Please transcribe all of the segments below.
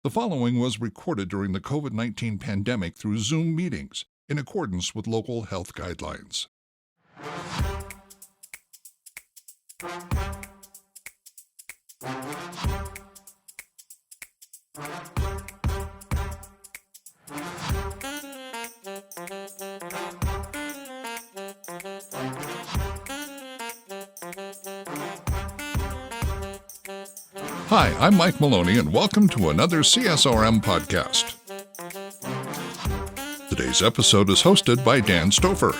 The following was recorded during the COVID-19 pandemic through Zoom meetings in accordance with local health guidelines. Hi, I'm Mike Maloney, and welcome to another CSRM Podcast. Today's episode is hosted by Dan Stoffer.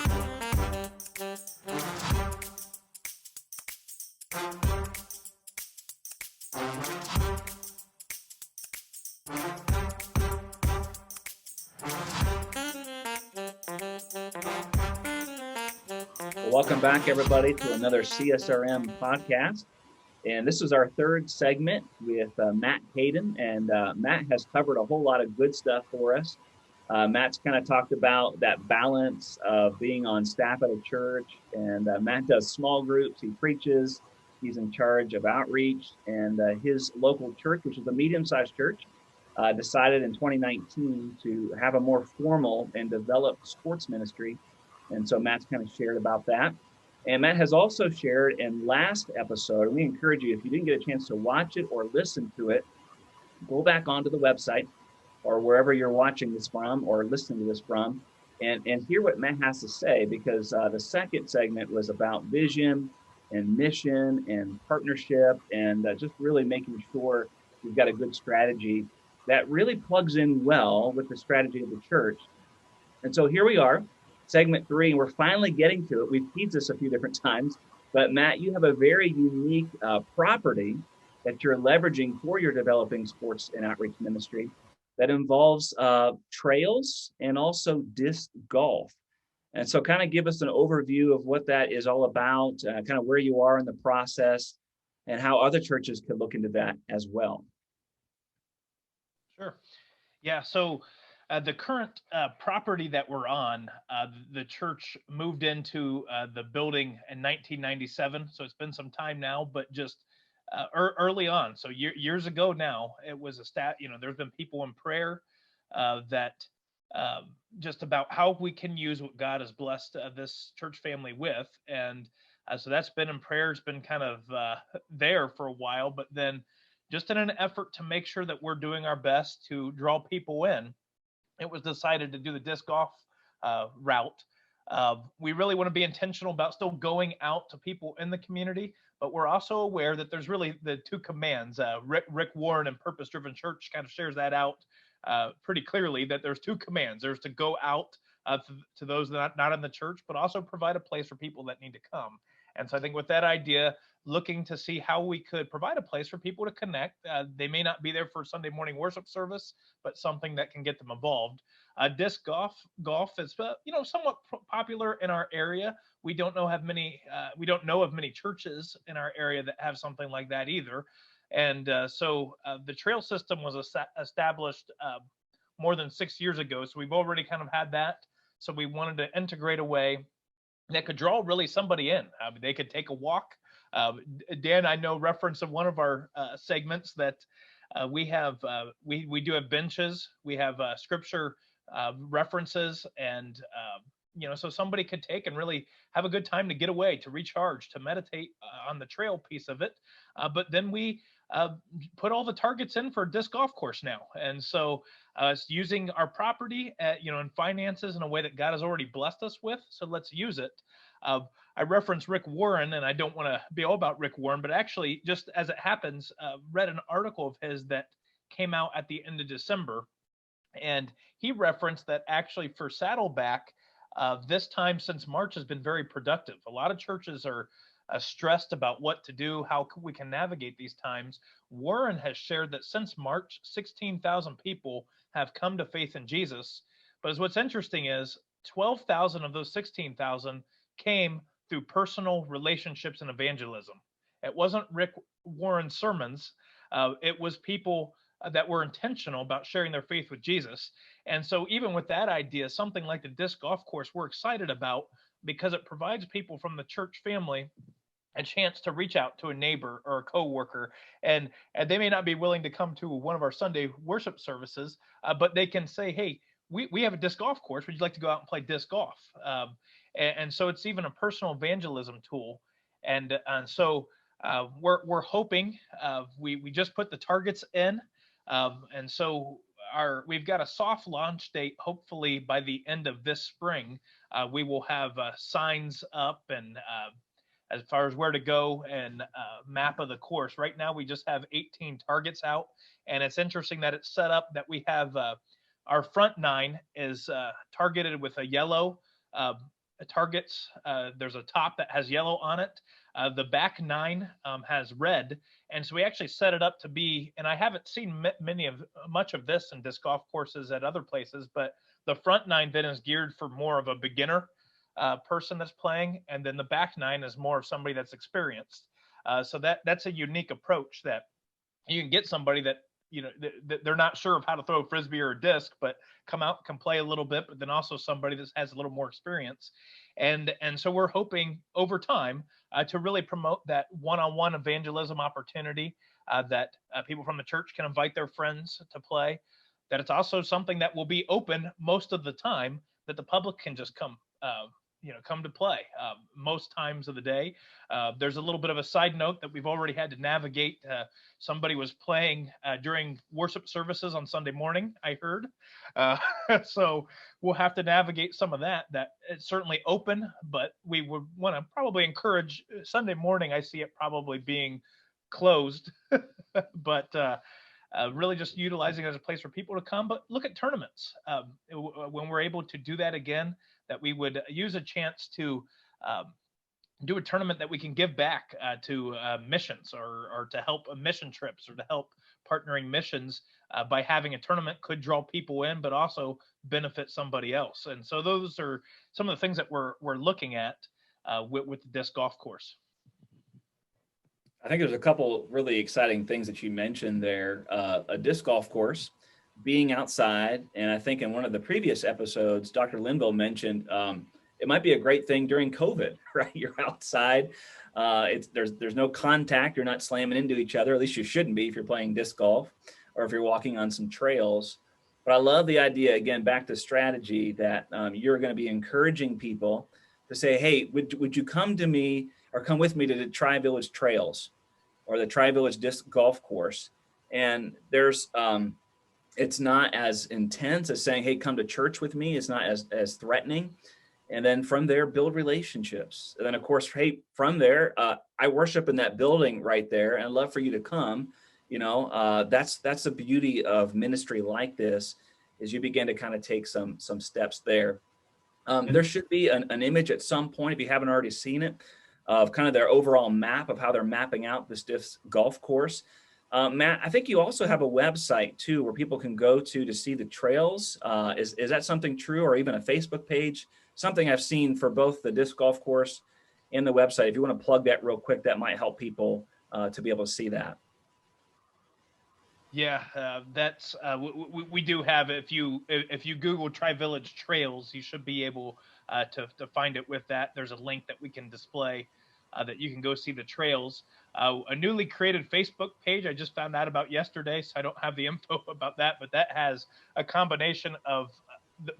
Welcome back, everybody, to another CSRM Podcast. And this is our third segment with Matt Hayden. And Matt has covered a whole lot of good stuff for us. Matt's kind of talked about that balance of being on staff at a church. And Matt does small groups. He preaches. He's in charge of outreach. And his local church, which is a medium-sized church, decided in 2019 to have a more formal and developed sports ministry. And so Matt's kind of shared about that. And Matt has also shared in last episode, and we encourage you, if you didn't get a chance to watch it or listen to it, go back onto the website or wherever you're watching this from or listening to this from and hear what Matt has to say, because the second segment was about vision and mission and partnership and just really making sure you've got a good strategy that really plugs in well with the strategy of the church. And so here we are. Segment 3, and we're finally getting to it. We've teased this a few different times, but Matt, you have a very unique property that you're leveraging for your developing sports and outreach ministry that involves trails and also disc golf. And so kind of give us an overview of what that is all about, kind of where you are in the process, and how other churches could look into that as well. Sure. Yeah, so the current property that we're on, the church moved into the building in 1997. So it's been some time now, but just early on. So years ago now, it was there's been people in prayer that just about how we can use what God has blessed this church family with. And so that's been in prayer. It's been kind of there for a while, but then just in an effort to make sure that we're doing our best to draw people in, it was decided to do the disc golf route. We really want to be intentional about still going out to people in the community, but we're also aware that there's really the two commands. Rick Warren and Purpose Driven Church kind of shares that out pretty clearly, that there's two commands. There's to go out to those that are not in the church, but also provide a place for people that need to come. And so I think with that idea, looking to see how we could provide a place for people to connect. They may not be there for Sunday morning worship service, but something that can get them involved. Disc golf is somewhat popular in our area. We don't know of many churches in our area that have something like that either. And so the trail system was established more than 6 years ago. So we've already kind of had that. So we wanted to integrate a way that could draw really somebody in. They could take a walk. Dan, I know reference of one of our segments that we do have benches. We have scripture references, and so somebody could take and really have a good time to get away, to recharge, to meditate on the trail piece of it. But then we put all the targets in for a disc golf course now, and so it's using our property, and finances in a way that God has already blessed us with. So let's use it. I referenced Rick Warren, and I don't want to be all about Rick Warren, but actually, just as it happens, read an article of his that came out at the end of December, and he referenced that actually for Saddleback, this time since March has been very productive. A lot of churches are stressed about what to do, how we can navigate these times. Warren has shared that since March, 16,000 people have come to faith in Jesus. But what's interesting is 12,000 of those 16,000 came through personal relationships and evangelism. It wasn't Rick Warren's sermons. It was people that were intentional about sharing their faith with Jesus. And so even with that idea, something like the disc golf course we're excited about, because it provides people from the church family a chance to reach out to a neighbor or a coworker, and they may not be willing to come to one of our Sunday worship services, but they can say, hey, we have a disc golf course. Would you like to go out and play disc golf? And so it's even a personal evangelism tool. And so we're hoping, we just put the targets in. And so we've got a soft launch date. Hopefully by the end of this spring, we will have signs up and as far as where to go and map of the course. Right now, we just have 18 targets out, and it's interesting that it's set up that we have our front 9 is targeted with a yellow targets. There's a top that has yellow on it. The back 9 has red, and so we actually set it up to be. And I haven't seen much of this in disc golf courses at other places, but the front 9 then is geared for more of a beginner person that's playing, and then the back 9 is more of somebody that's experienced. So that's a unique approach that you can get somebody that they're not sure of how to throw a frisbee or a disc, but come out, can play a little bit, but then also somebody that has a little more experience. And so we're hoping over time to really promote that one-on-one evangelism opportunity, that people from the church can invite their friends to play, that it's also something that will be open most of the time, that the public can just come to play most times of the day. There's a little bit of a side note that we've already had to navigate. Somebody was playing during worship services on Sunday morning, I heard. So we'll have to navigate some of that. That it's certainly open, but we would want to probably encourage Sunday morning. I see it probably being closed, but really just utilizing it as a place for people to come. But look at tournaments. When we're able to do that again, that we would use a chance to do a tournament that we can give back to missions or to help mission trips or to help partnering missions by having a tournament could draw people in, but also benefit somebody else. And so those are some of the things that we're looking at with the disc golf course. I think there's a couple really exciting things that you mentioned there. A disc golf course, being outside, and I think in one of the previous episodes, Dr. Linville mentioned it might be a great thing during COVID, right? You're outside, there's no contact, you're not slamming into each other, at least you shouldn't be if you're playing disc golf or if you're walking on some trails. But I love the idea, again, back to strategy, that you're going to be encouraging people to say, hey, would you come to me or come with me to the Tri-Village Trails or the Tri-Village Disc Golf Course? And there's it's not as intense as saying, hey, come to church with me. It's not as threatening. And then from there, build relationships. And then, of course, hey, from there, I worship in that building right there, and I'd love for you to come. That's the beauty of ministry like this, is you begin to kind of take some steps there. There should be an image at some point, if you haven't already seen it, of kind of their overall map of how they're mapping out this disc golf course. Matt, I think you also have a website too, where people can go to see the trails. Is that something true, or even a Facebook page? Something I've seen for both the disc golf course and the website. If you want to plug that real quick, that might help people to be able to see that. Yeah, that's we do have. If you Google Tri-Village Trails, you should be able to find it with that. There's a link that we can display that you can go see the trails. A newly created Facebook page I just found out about yesterday, so I don't have the info about that, but that has a combination of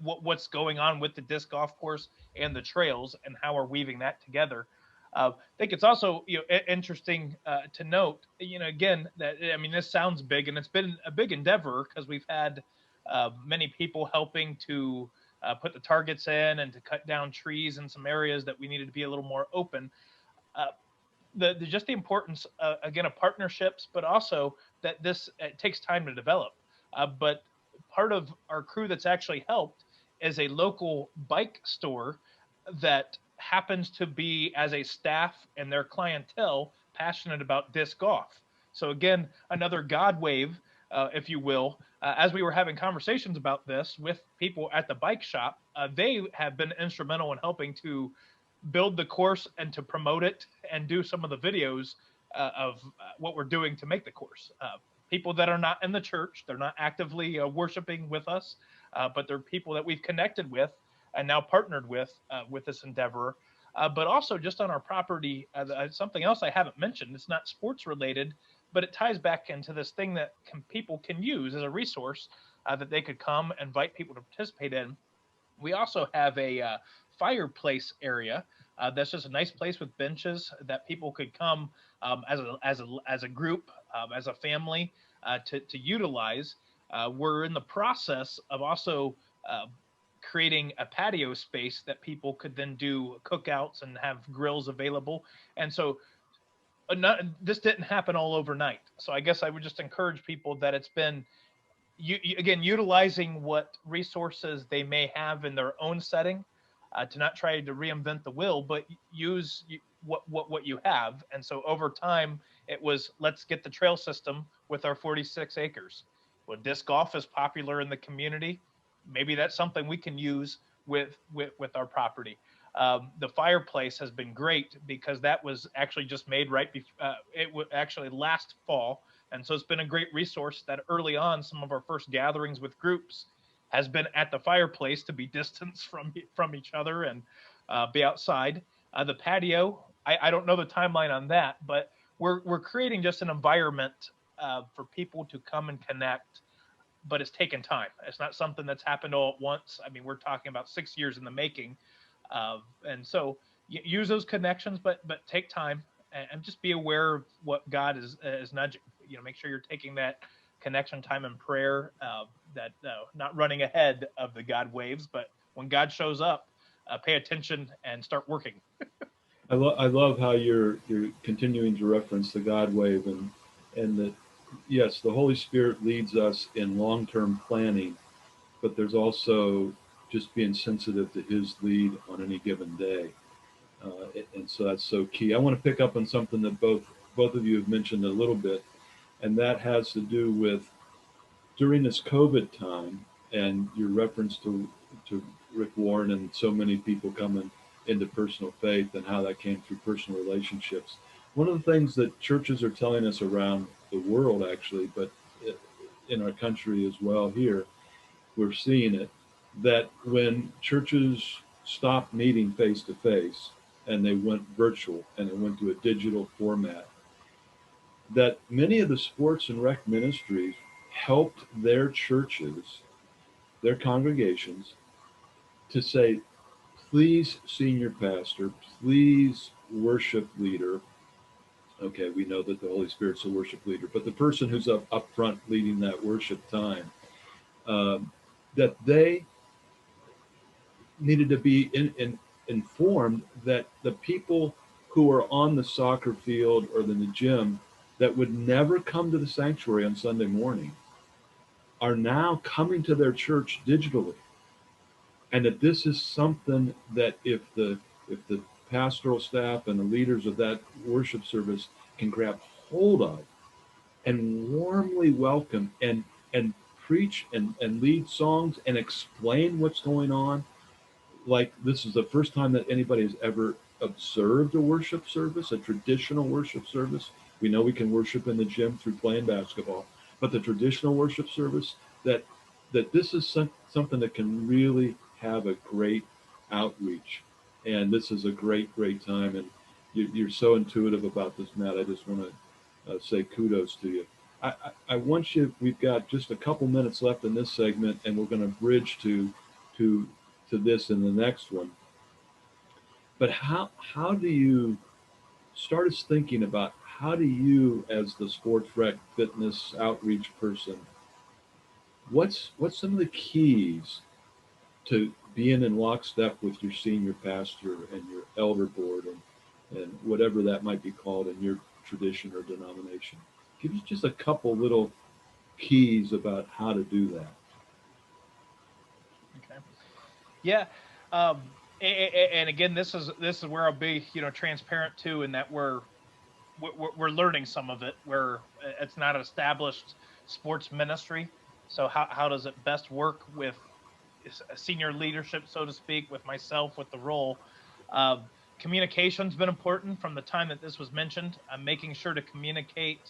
what's going on with the disc golf course and the trails and how we're weaving that together. I think it's also interesting to note, again, that this sounds big, and it's been a big endeavor because we've had many people helping to put the targets in and to cut down trees in some areas that we needed to be a little more open. Just the importance, again, of partnerships, but also that it takes time to develop. But part of our crew that's actually helped is a local bike store that happens to be, as a staff and their clientele, passionate about disc golf. So again, another God wave, if you will. As we were having conversations about this with people at the bike shop, they have been instrumental in helping to build the course and to promote it and do some of the videos of what we're doing to make the course. People that are not in the church, they're not actively worshiping with us, but they're people that we've connected with and now partnered with this endeavor. but also just on our property, something else I haven't mentioned. It's not sports related, but it ties back into this thing that people can use as a resource that they could come invite people to participate in. We also have a fireplace area. That's just a nice place with benches that people could come as a group, as a family to utilize. We're in the process of also uh, creating a patio space that people could then do cookouts and have grills available. And so this didn't happen all overnight. So I guess I would just encourage people that it's been again utilizing what resources they may have in their own setting, to not try to reinvent the wheel, but use what you have. And so over time, it was, let's get the trail system with our 46 acres. Well, disc golf is popular in the community. Maybe that's something we can use with our property. The fireplace has been great because that was actually just made right before actually last fall. And so it's been a great resource that early on, some of our first gatherings with groups has been at the fireplace to be distanced from each other and be outside. The patio, I don't know the timeline on that, but we're creating just an environment for people to come and connect. But it's taken time. It's not something that's happened all at once. I mean, we're talking about 6 years in the making, and so use those connections, but take time and just be aware of what God is nudging. Make sure you're taking that connection time in prayer, that not running ahead of the God waves, but when God shows up, pay attention and start working. I love how you're continuing to reference the God wave, and that yes, the Holy Spirit leads us in long-term planning, but there's also just being sensitive to His lead on any given day, and so that's so key. I want to pick up on something that both of you have mentioned a little bit, and that has to do with during this COVID time, and your reference to Rick Warren and so many people coming into personal faith and how that came through personal relationships. One of the things that churches are telling us around the world, actually, but in our country as well here, we're seeing it, that when churches stopped meeting face to face and they went virtual and they went to a digital format, that many of the sports and rec ministries helped their churches, their congregations, to say, please, senior pastor, please, worship leader. Okay, we know that the Holy Spirit's a worship leader, but the person who's up front leading that worship time, that they needed to be informed that the people who are on the soccer field or in the gym that would never come to the sanctuary on Sunday morning are now coming to their church digitally, and that this is something that if the pastoral staff and the leaders of that worship service can grab hold of and warmly welcome and preach and lead songs and explain what's going on, like this is the first time that anybody has ever observed a worship service, a traditional worship service. We know we can worship in the gym through playing basketball, but the traditional worship service, that this is something that can really have a great outreach. And this is a great time. And you're so intuitive about this, Matt. I just want to say kudos to you. I want you, we've got just a couple minutes left in this segment, and we're going to bridge to this in the next one. But how do you start us thinking about how do you, as the sports rec fitness outreach person, what's some of the keys to being in lockstep with your senior pastor and your elder board and whatever that might be called in your tradition or denomination? Give us just a couple little keys about how to do that. Okay. Yeah. And again, this is where I'll be, transparent too, in that we're learning some of it, where it's not an established sports ministry. So how does it best work with senior leadership, so to speak, with myself, with the role? Communication's been important from the time that this was mentioned. I'm making sure to communicate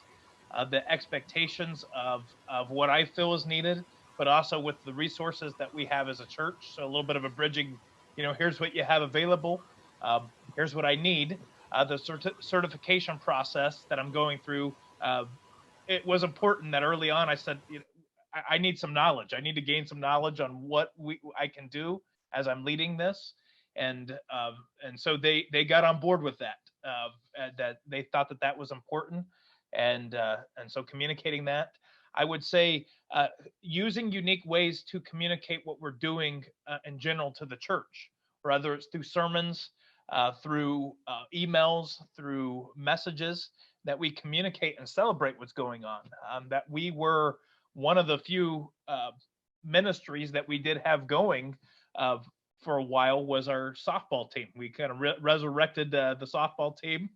the expectations of what I feel is needed, but also with the resources that we have as a church. So a little bit of a bridging, here's what you have available. Here's what I need. The certification process that I'm going through, it was important that early on I said, I need some knowledge. I need to gain some knowledge on what I can do as I'm leading this. And so they got on board with that, that they thought that was important. And so communicating that, I would say, using unique ways to communicate what we're doing in general to the church, whether it's through sermons, through emails, through messages, that we communicate and celebrate what's going on. That we were one of the few ministries that we did have going for a while was our softball team. We kind of resurrected the softball team.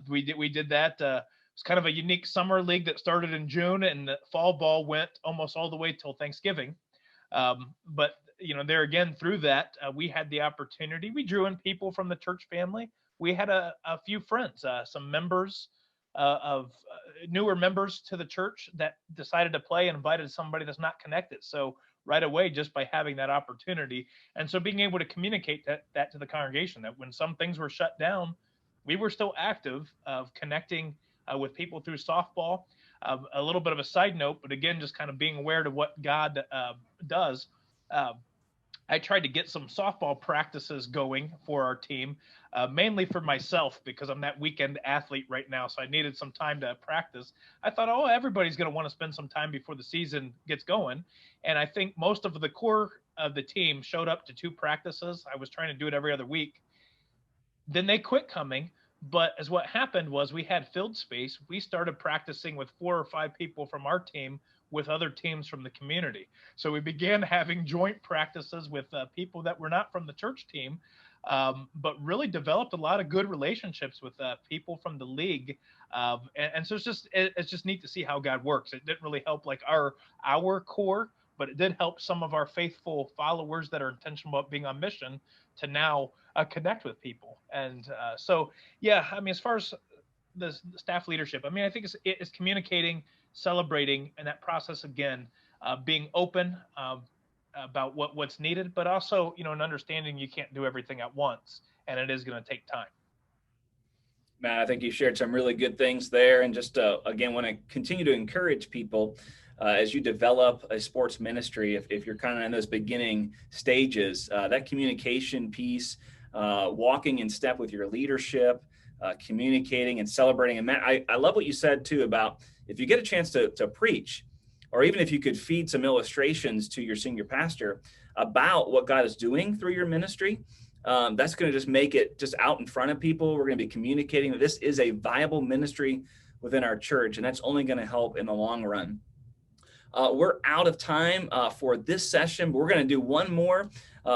We did that. It's kind of a unique summer league that started in June, and the fall ball went almost all the way till Thanksgiving. But there again, through that, we had the opportunity. We drew in people from the church family. We had a few friends, some members of newer members to the church that decided to play and invited somebody that's not connected. So right away, just by having that opportunity, and so being able to communicate that to the congregation, that when some things were shut down, we were still active of connecting with people through softball. A little bit of a side note, but again, just kind of being aware to what God does. I tried to get some softball practices going for our team, mainly for myself, because I'm that weekend athlete right now. So I needed some time to practice. I thought, everybody's going to want to spend some time before the season gets going. And I think most of the core of the team showed up to 2 practices. I was trying to do it every other week. Then they quit coming. But as what happened was, we had field space. We started practicing with 4 or 5 people from our team with other teams from the community. So we began having joint practices with people that were not from the church team, but really developed a lot of good relationships with people from the league. And so it's just neat to see how God works. It didn't really help like our core, but it did help some of our faithful followers that are intentional about being on mission to now connect with people. And so, yeah, I mean, as far as the staff leadership, I mean, I think it's communicating, celebrating, and that process, again, being open about what's needed, but also, an understanding you can't do everything at once, and it is going to take time. Matt, I think you shared some really good things there, and just again, want to continue to encourage people as you develop a sports ministry. If you're kind of in those beginning stages, that communication piece, walking in step with your leadership, communicating and celebrating. And Matt, I love what you said too about if you get a chance to preach, or even if you could feed some illustrations to your senior pastor about what God is doing through your ministry, that's going to just make it just out in front of people. We're going to be communicating that this is a viable ministry within our church, and that's only going to help in the long run. We're out of time for this session, but we're going to do one more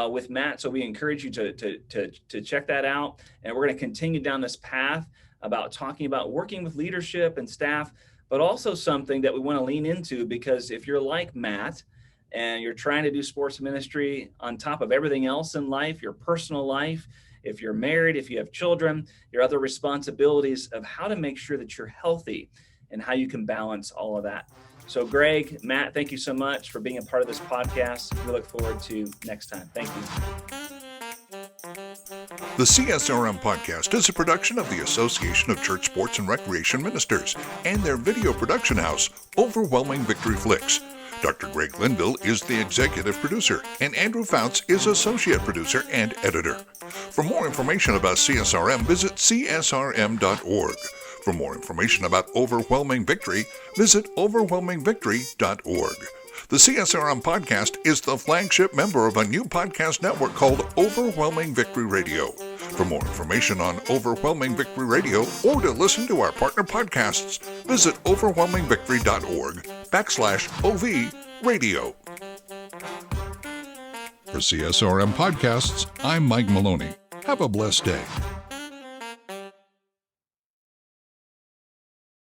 with Matt. So we encourage you to check that out. And we're going to continue down this path about talking about working with leadership and staff, but also something that we want to lean into, because if you're like Matt and you're trying to do sports ministry on top of everything else in life, your personal life, if you're married, if you have children, your other responsibilities of how to make sure that you're healthy and how you can balance all of that. So Greg, Matt, thank you so much for being a part of this podcast. We look forward to next time. Thank you. The CSRM Podcast is a production of the Association of Church Sports and Recreation Ministers and their video production house, Overwhelming Victory Flicks. Dr. Greg Linville is the executive producer, and Andrew Fouts is associate producer and editor. For more information about CSRM, visit csrm.org. For more information about Overwhelming Victory, visit overwhelmingvictory.org. The CSRM Podcast is the flagship member of a new podcast network called Overwhelming Victory Radio. For more information on Overwhelming Victory Radio or to listen to our partner podcasts, visit overwhelmingvictory.org/OV Radio. For CSRM Podcasts, I'm Mike Maloney. Have a blessed day.